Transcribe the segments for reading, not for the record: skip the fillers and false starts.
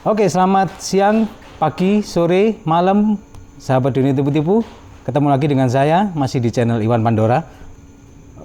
Oke, selamat siang, pagi, sore, malam, sahabat dunia tipu-tipu. Ketemu lagi dengan saya, masih di channel Iwan Pandora.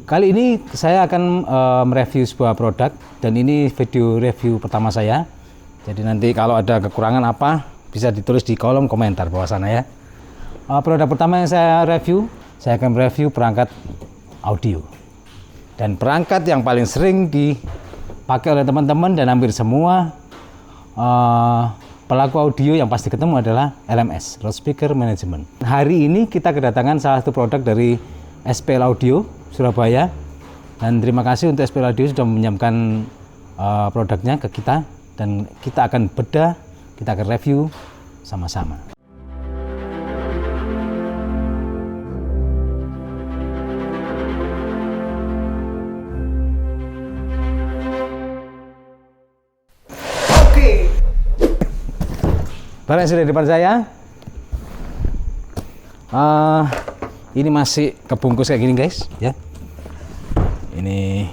Kali ini saya akan mereview sebuah produk, dan ini video review pertama saya. Jadi nanti kalau ada kekurangan apa, bisa ditulis di kolom komentar bawah sana ya. Produk pertama yang saya review, saya akan mereview perangkat audio. Dan perangkat yang paling sering dipakai oleh teman-teman dan hampir semua pelaku audio yang pasti ketemu adalah LMS, Loudspeaker Management. Hari ini kita kedatangan salah satu produk dari SPL Audio Surabaya, dan terima kasih untuk SPL Audio sudah meminjamkan produknya ke kita, dan kita akan bedah, kita akan review sama-sama. Barang yang sudah di depan saya, ini masih kebungkus kayak gini guys, ya. Ini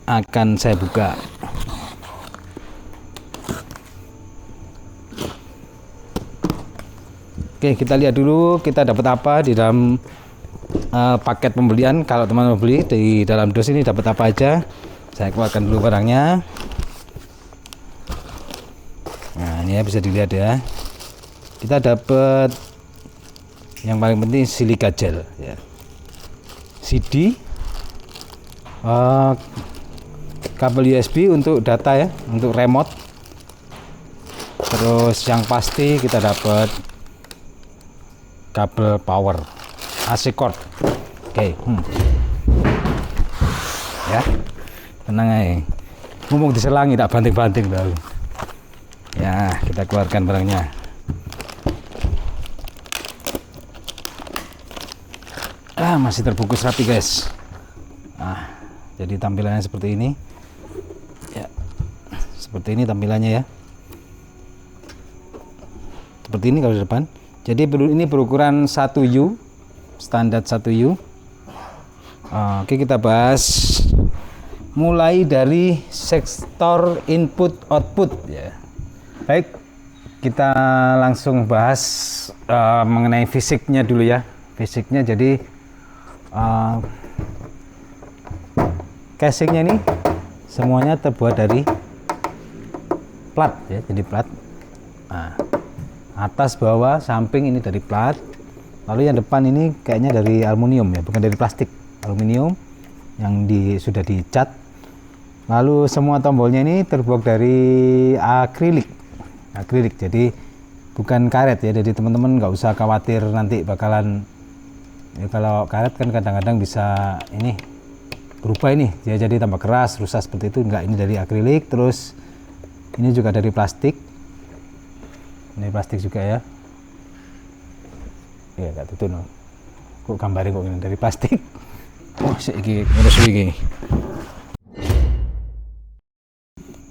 akan saya buka. Oke, kita lihat dulu kita dapat apa di dalam paket pembelian. Kalau teman-teman beli di dalam dos ini dapat apa aja, saya keluarkan dulu barangnya. Nah, ini ya, bisa dilihat ya. Kita dapat yang paling penting silika gel ya. CD, kabel USB untuk data ya, untuk remote. Terus yang pasti kita dapat kabel power AC cord. Oke. Ya, tenang aja. Mumpung diselangi tak banting-banting baru. Ya, kita keluarkan barangnya. Masih terbungkus rapi guys. Jadi tampilannya seperti ini. Ya, seperti ini tampilannya ya. Seperti ini kalau di depan. Jadi ini berukuran 1U, standar 1U. Oke, kita bahas mulai dari sektor input output ya. Baik, kita langsung bahas mengenai fisiknya dulu ya. Fisiknya jadi casingnya ini semuanya terbuat dari plat ya, jadi plat. Atas, bawah, samping ini dari plat. Lalu yang depan ini kayaknya dari aluminium ya, bukan dari plastik, aluminium yang sudah dicat. Lalu semua tombolnya ini terbuat dari akrilik, jadi bukan karet ya. Jadi teman-teman nggak usah khawatir nanti bakalan ya, kalau karet kan kadang-kadang bisa ini berubah ini ya, jadi tambah keras, rusak seperti itu. Enggak, ini dari akrilik. Terus ini juga dari plastik, ini plastik juga ya. Ya nggak tutup no. Kok gambarnya kok ini dari plastik. Oh, ini ngurus ini.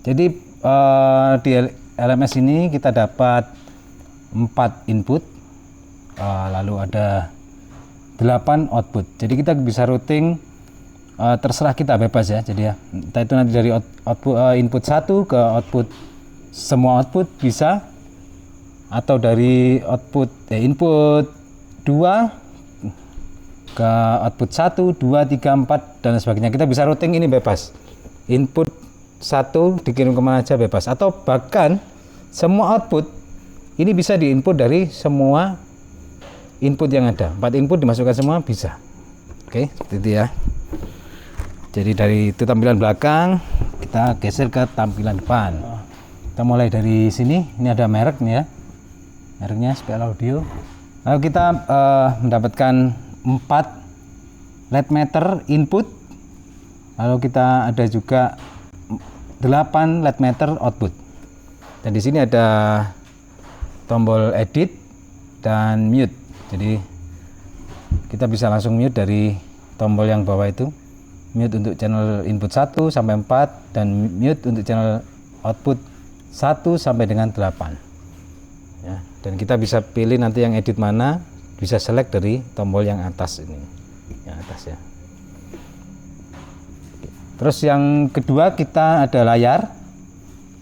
Jadi di LMS ini kita dapat 4 input, lalu ada 8 output. Jadi kita bisa routing, terserah kita, bebas ya. Jadi ya, entah itu nanti dari output input 1 ke output, semua output bisa, atau dari input 2 ke output 1, 2, 3, 4 dan sebagainya. Kita bisa routing ini bebas. Input 1 dikirim kemana aja bebas, atau bahkan semua output ini bisa diinput dari semua input yang ada. 4 input dimasukkan semua bisa. Oke, seperti itu ya. Jadi dari itu tampilan belakang, kita geser ke tampilan depan. Kita mulai dari sini. Ini ada merek nih ya, mereknya SPL Audio. Lalu kita mendapatkan 4 LED meter input. Lalu kita ada juga 8 LED meter output. Dan di sini ada tombol edit dan mute. Jadi kita bisa langsung mute dari tombol yang bawah itu. Mute untuk channel input 1 sampai 4 dan mute untuk channel output 1 sampai dengan 8. Ya, dan kita bisa pilih nanti yang edit mana, bisa select dari tombol yang atas ini. Yang atas ya. Terus yang kedua kita ada layar.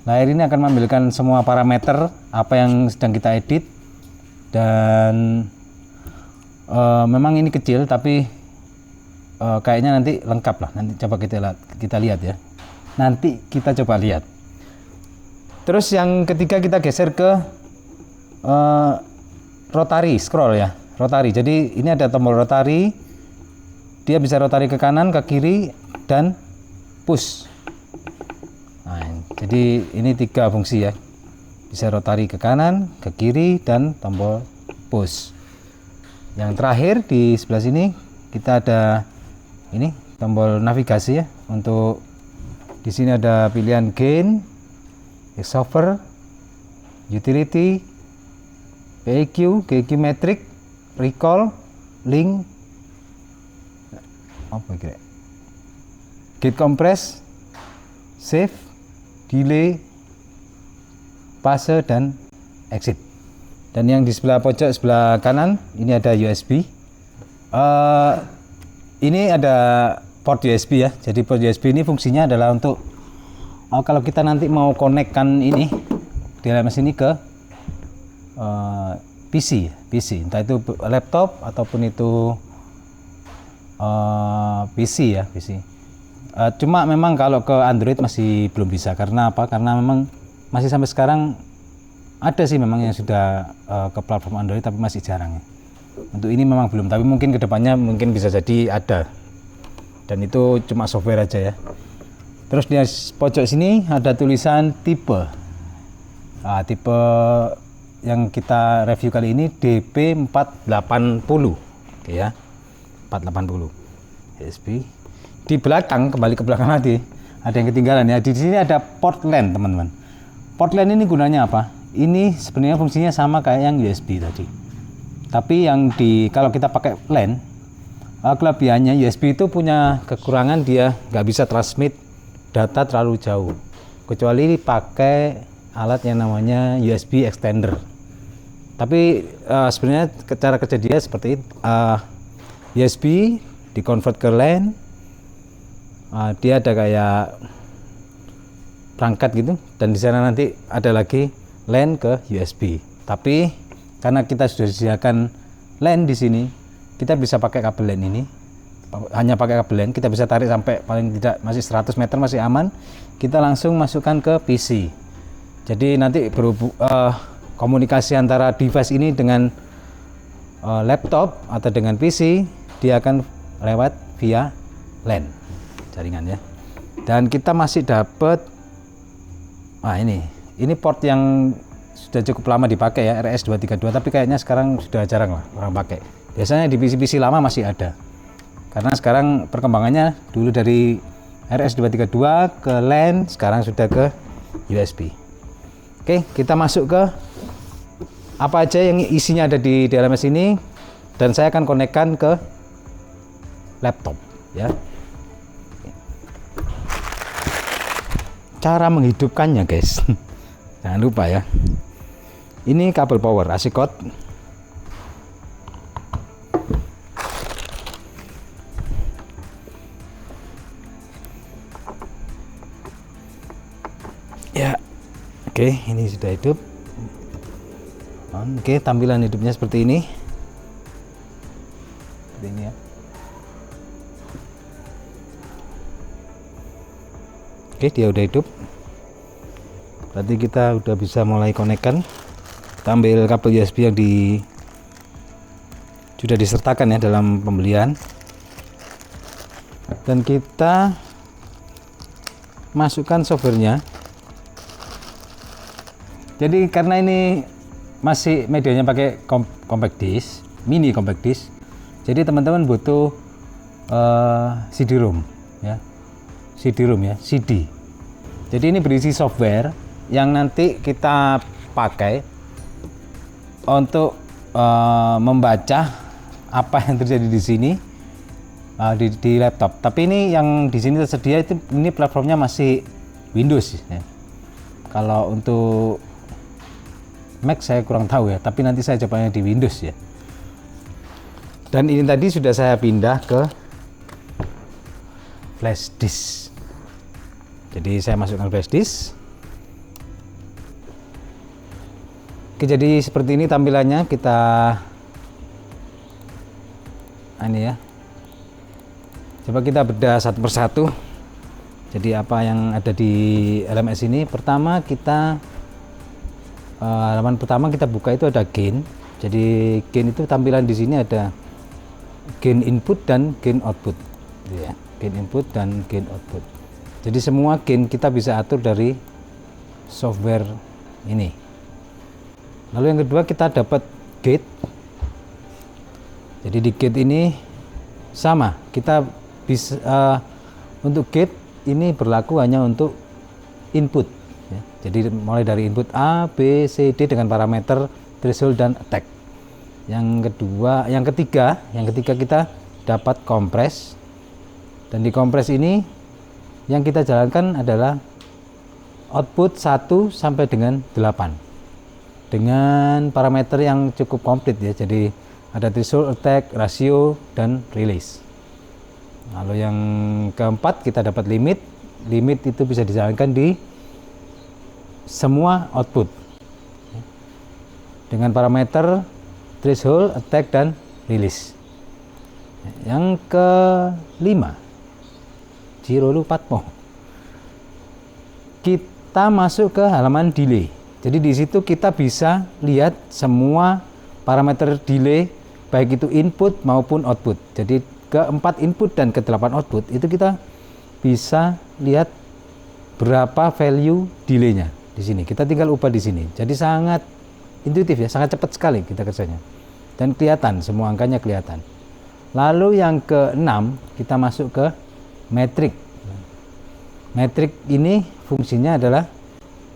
Layer ini akan mengambilkan semua parameter apa yang sedang kita edit, dan memang ini kecil tapi kayaknya nanti lengkap lah. Nanti coba kita lihat ya. Nanti kita coba lihat. Terus yang ketiga kita geser ke rotary scroll ya, rotary. Jadi ini ada tombol rotary, dia bisa rotary ke kanan, ke kiri, dan push. Nah, jadi ini 3 fungsi ya, bisa rotary ke kanan, ke kiri, dan tombol push. Yang terakhir di sebelah sini kita ada ini tombol navigasi ya. Untuk di sini ada pilihan gain, exover, utility, PEQ, GQ metric, recall, link, apa kira, gate compress, save, delay, fase, dan exit. Dan yang di sebelah pojok sebelah kanan ini ada USB. Ini ada port USB ya. Jadi port USB ini fungsinya adalah untuk kalau kita nanti mau konekkan ini DLMS ini ke PC, entah itu laptop ataupun itu PC ya, PC. Cuma memang kalau ke Android masih belum bisa. Karena apa? Karena memang masih sampai sekarang ada sih memang yang sudah ke platform Android, tapi masih jarang ya. Untuk ini memang belum, tapi mungkin kedepannya mungkin bisa jadi ada. Dan itu cuma software aja ya. Terus di pojok sini ada tulisan tipe. Tipe yang kita review kali ini DP480, oke ya, 480 USB. Di belakang, kembali ke belakang tadi, ada yang ketinggalan ya. Di sini ada port LAN teman-teman. Port LAN ini gunanya apa? Ini sebenarnya fungsinya sama kayak yang USB tadi. Tapi yang kalau kita pakai LAN, kelebihannya USB itu punya kekurangan, dia nggak bisa transmit data terlalu jauh, kecuali pakai alat yang namanya USB extender. Tapi sebenarnya cara kerja dia seperti itu. USB dikonvert ke LAN, dia ada kayak perangkat gitu, dan di sana nanti ada lagi LAN ke USB. Tapi karena kita sudah disediakan LAN di sini, kita bisa pakai kabel LAN ini. Hanya pakai kabel LAN, kita bisa tarik sampai paling tidak masih 100 meter, masih aman. Kita langsung masukkan ke PC. Jadi nanti komunikasi antara device ini dengan laptop atau dengan PC, dia akan lewat via LAN jaringan ya. Dan kita masih dapat ini port yang sudah cukup lama dipakai ya, RS232, tapi kayaknya sekarang sudah jarang lah orang pakai. Biasanya di PC-PC lama masih ada. Karena sekarang perkembangannya dulu dari RS232 ke LAN, sekarang sudah ke USB. Oke, kita masuk ke apa aja yang isinya ada di DLMS ini, dan saya akan konekkan ke laptop ya. Cara menghidupkannya guys, jangan lupa ya, ini kabel power ASICOT. Ya, oke, ini sudah hidup. Oke, tampilan hidupnya seperti ini. Seperti ini ya. Oke, dia udah hidup. Berarti kita udah bisa mulai konekkan. Kita ambil kabel USB yang sudah disertakan ya dalam pembelian. Dan kita masukkan softwarenya. Jadi karena ini masih medianya pakai compact disc, mini compact disc, jadi teman-teman butuh CD-ROM ya, CD. Jadi ini berisi software yang nanti kita pakai untuk membaca apa yang terjadi di sini di laptop. Tapi ini yang di sini tersedia itu, ini platformnya masih Windows ya. Kalau untuk Mac saya kurang tahu ya, tapi nanti saya cobanya di Windows ya. Dan ini tadi sudah saya pindah ke flash disk. Jadi saya masukkan flash disk. Oke, jadi seperti ini tampilannya. Kita ini ya, coba kita bedah satu persatu. Jadi apa yang ada di LMS ini, pertama kita halaman pertama kita buka itu ada gain. Jadi gain itu tampilan di sini ada gain input dan gain output, gitu ya. Gain input dan gain output. Jadi semua gain kita bisa atur dari software ini. Lalu yang kedua kita dapat gate. Jadi di gate ini sama, kita bisa untuk gate ini berlaku hanya untuk input ya. Jadi mulai dari input A, B, C, D dengan parameter threshold dan attack. Yang ketiga kita dapat kompres, dan di kompres ini yang kita jalankan adalah output 1 sampai dengan 8 dengan parameter yang cukup komplit ya. Jadi ada threshold, attack, ratio, dan release. Lalu yang keempat kita dapat limit. Limit itu bisa dijalankan di semua output dengan parameter threshold, attack, dan release. Yang kelima, kita masuk ke halaman delay. Jadi di situ kita bisa lihat semua parameter delay, baik itu input maupun output. Jadi ke-4 input dan ke-8 output itu kita bisa lihat berapa value delay-nya di sini. Kita tinggal ubah di sini. Jadi sangat intuitif ya, sangat cepat sekali kita kerjanya. Dan kelihatan, semua angkanya kelihatan. Lalu yang ke-6 kita masuk ke metrik. Metrik ini fungsinya adalah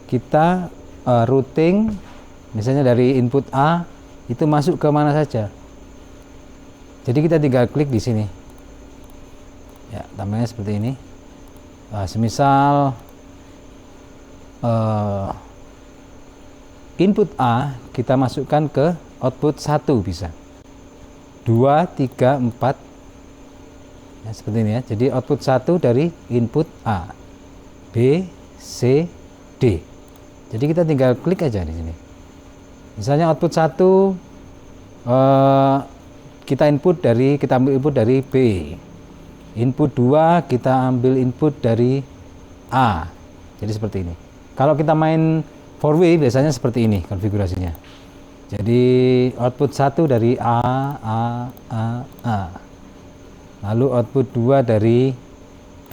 kita routing, misalnya dari input A itu masuk ke mana saja. Jadi kita tinggal klik di sini. Ya, tampilannya seperti ini. Semisal input A kita masukkan ke output 1 bisa. 2, 3, 4. Ya, seperti ini ya. Jadi output 1 dari input A, B, C, D. Jadi kita tinggal klik aja di sini. Misalnya output 1 kita ambil input dari B. Input 2 kita ambil input dari A. Jadi seperti ini. Kalau kita main 4-way biasanya seperti ini konfigurasinya. Jadi output 1 dari A. Lalu output 2 dari B.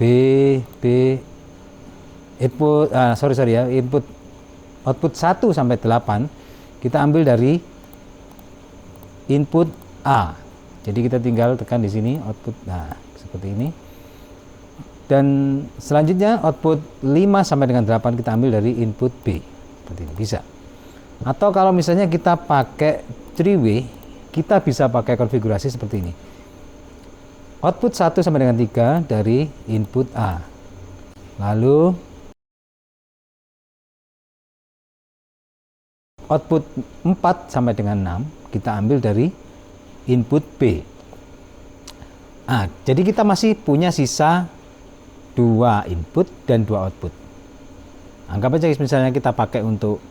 Input output 1 sampai 8 kita ambil dari input A. Jadi kita tinggal tekan di sini output, nah seperti ini. Dan selanjutnya output 5 sampai dengan 8 kita ambil dari input B. Seperti ini bisa. Atau kalau misalnya kita pakai 3-way, kita bisa pakai konfigurasi seperti ini. Output 1 sampai dengan 3 dari input A. Lalu output 4 sampai dengan 6 kita ambil dari input B. Jadi kita masih punya sisa 2 input dan 2 output. Anggap aja misalnya kita pakai untuk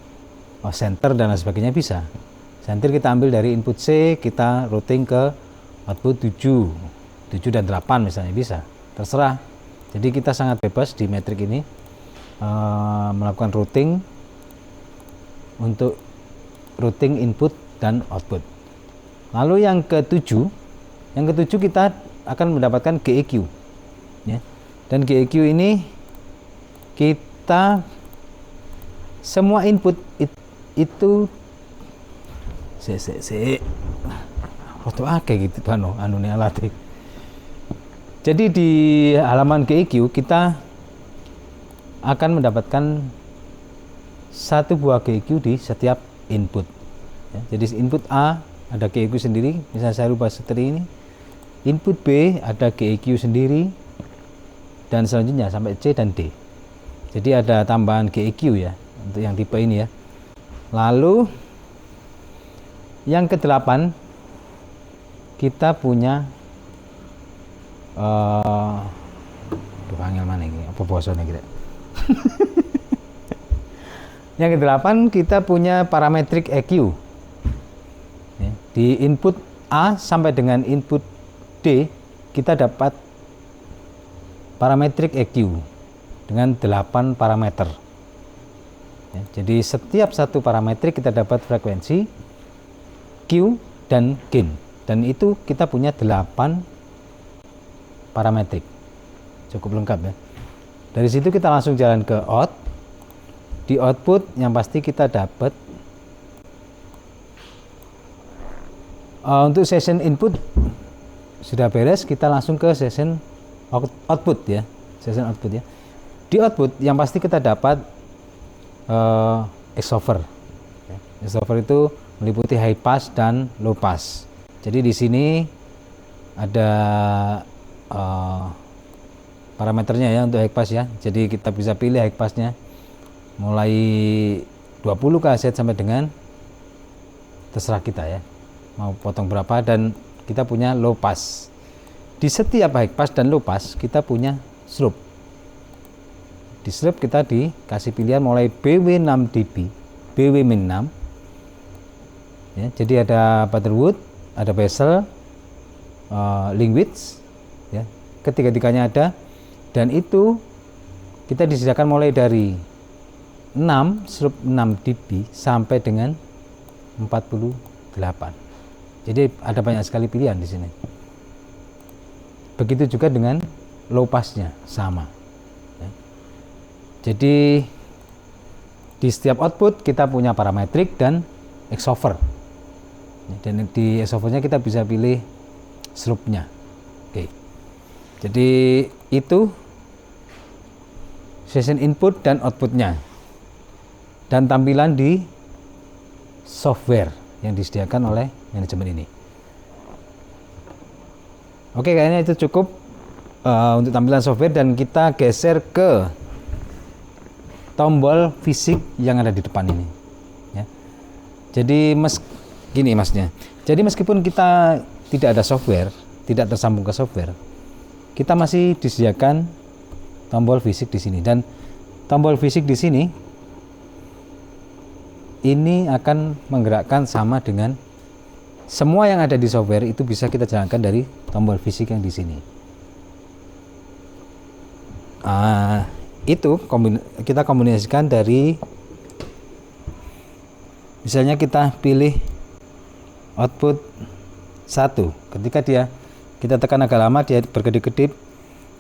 center dan lain sebagainya bisa. Center kita ambil dari input C, kita routing ke output 7 dan 8 misalnya bisa. Terserah. Jadi kita sangat bebas di metrik ini melakukan routing untuk routing input dan output. Lalu yang ketujuh kita akan mendapatkan GEQ ya. Dan GEQ ini kita semua input itu foto akeh gitu anu alat. Jadi di halaman GEQ kita akan mendapatkan satu buah GEQ di setiap input ya. Jadi input A ada GEQ sendiri, misalnya saya rubah seperti ini. Input B ada GEQ sendiri, dan selanjutnya sampai C dan D. Jadi ada tambahan GEQ ya untuk yang tipe ini ya. Lalu yang ke-8 kita punya panggil mana ini? Apa bosone kira? Yang ke-8 kita punya parametric EQ. Ya, di input A sampai dengan input D kita dapat parametric EQ dengan 8 parameter. Ya, jadi setiap satu parametrik kita dapat frekuensi, Q, dan gain. Dan itu kita punya 8 parametrik. Cukup lengkap ya. Dari situ kita langsung jalan ke out. Di output yang pasti kita dapat untuk session input sudah beres, kita langsung ke session output ya. Session output ya. Di output yang pasti kita dapat X-over. X-over itu meliputi high pass dan low pass. Jadi di sini ada parameternya ya untuk high pass ya. Jadi kita bisa pilih high passnya mulai 20 kHz sampai dengan terserah kita ya mau potong berapa, dan kita punya low pass. Di setiap high pass dan low pass kita punya strobe. Di strobe kita dikasih pilihan mulai BW 6 dB, BW min 6 ya, jadi ada Butterwood, ada Bessel, Langwidth ya, ketiga-tiganya ada, dan itu kita disediakan mulai dari 6 strobe 6 dB sampai dengan 48. Jadi ada banyak sekali pilihan di sini. Begitu juga dengan low passnya sama. Ya. Jadi di setiap output kita punya parametrik dan X-over. Dan di X-overnya kita bisa pilih strobe-nya. Oke. Jadi itu session input dan outputnya. Dan tampilan di software yang disediakan oleh manajemen ini. Oke, kayaknya itu cukup untuk tampilan software, dan kita geser ke tombol fisik yang ada di depan ini ya. Jadi gini masnya. Jadi meskipun kita tidak ada software, tidak tersambung ke software, kita masih disediakan tombol fisik di sini, dan tombol fisik di sini ini akan menggerakkan sama dengan semua yang ada di software, itu bisa kita jalankan dari tombol fisik yang di sini. Itu kita kombinasikan dari, misalnya kita pilih output 1. Ketika kita tekan agak lama, dia berkedip-kedip,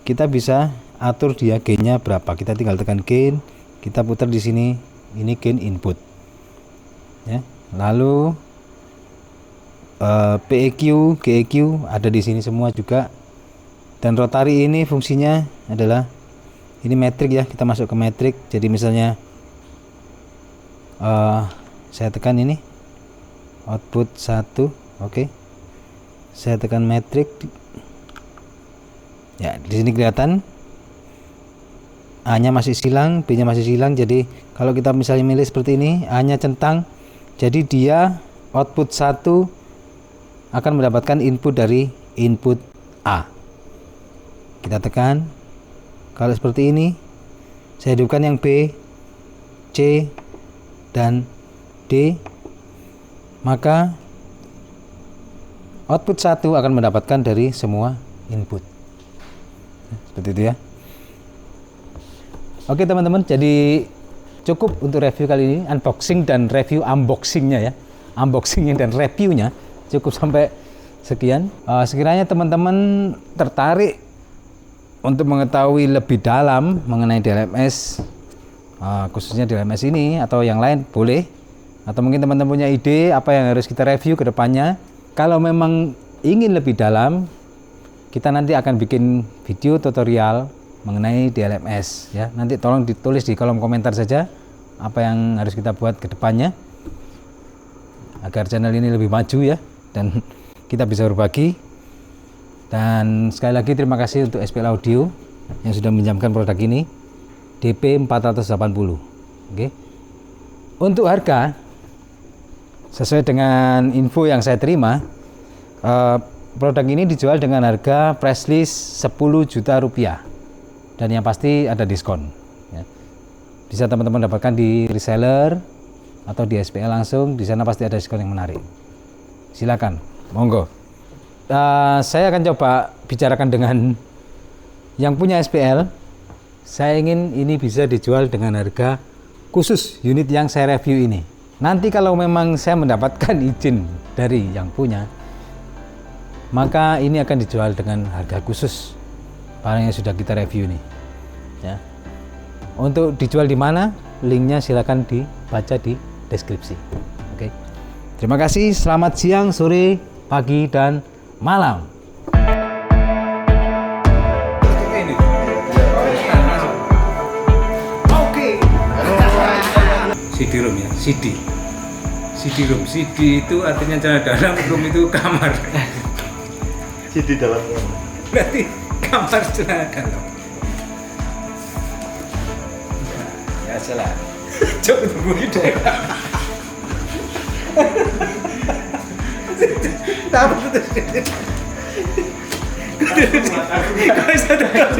kita bisa atur dia gainnya berapa. Kita tinggal tekan gain, kita putar di sini, ini gain input ya. Lalu PEQ, GEQ ada di sini semua juga. Dan rotary ini fungsinya adalah ini metrik ya, kita masuk ke metrik. Jadi misalnya saya tekan ini output 1, oke. Saya tekan metrik. Ya, di sini kelihatan A-nya masih silang, B-nya masih silang. Jadi kalau kita misalnya milih seperti ini, A-nya centang, jadi dia output 1 akan mendapatkan input dari input A. Kita tekan. Kalau seperti ini, saya hidupkan yang B, C, dan D, maka output 1 akan mendapatkan dari semua input. Seperti itu ya. Oke teman-teman, jadi cukup untuk review kali ini, unboxing dan review unboxingnya ya, unboxingnya dan reviewnya cukup sampai sekian. Sekiranya teman-teman tertarik untuk mengetahui lebih dalam mengenai DLMS, khususnya DLMS ini atau yang lain, boleh. Atau mungkin teman-teman punya ide apa yang harus kita review ke depannya. Kalau memang ingin lebih dalam, kita nanti akan bikin video tutorial mengenai DLMS ya. Nanti tolong ditulis di kolom komentar saja apa yang harus kita buat ke depannya agar channel ini lebih maju ya, dan kita bisa berbagi. Dan sekali lagi terima kasih untuk SPL Audio yang sudah menjamkan produk ini, DP 480. Oke. Untuk harga, sesuai dengan info yang saya terima, produk ini dijual dengan harga price list 10 juta rupiah, dan yang pasti ada diskon ya. Bisa teman-teman dapatkan di reseller atau di SPL langsung. Di sana pasti ada diskon yang menarik. Silakan, monggo. Saya akan coba bicarakan dengan yang punya SPL. Saya ingin ini bisa dijual dengan harga khusus unit yang saya review ini. Nanti kalau memang saya mendapatkan izin dari yang punya, maka ini akan dijual dengan harga khusus barang yang sudah kita review ini. Ya. Untuk dijual di mana? Linknya silakan dibaca di deskripsi. Oke. Terima kasih. Selamat siang, sore, pagi, dan malam. CD-ROM ya, CD-ROM. CD itu artinya celana dalam, room itu kamar. CD dalam kamar. Berarti kamar celana dalam. Ya salah. Coba tunggu gitu. Tahu betul. Kau bisa tahu.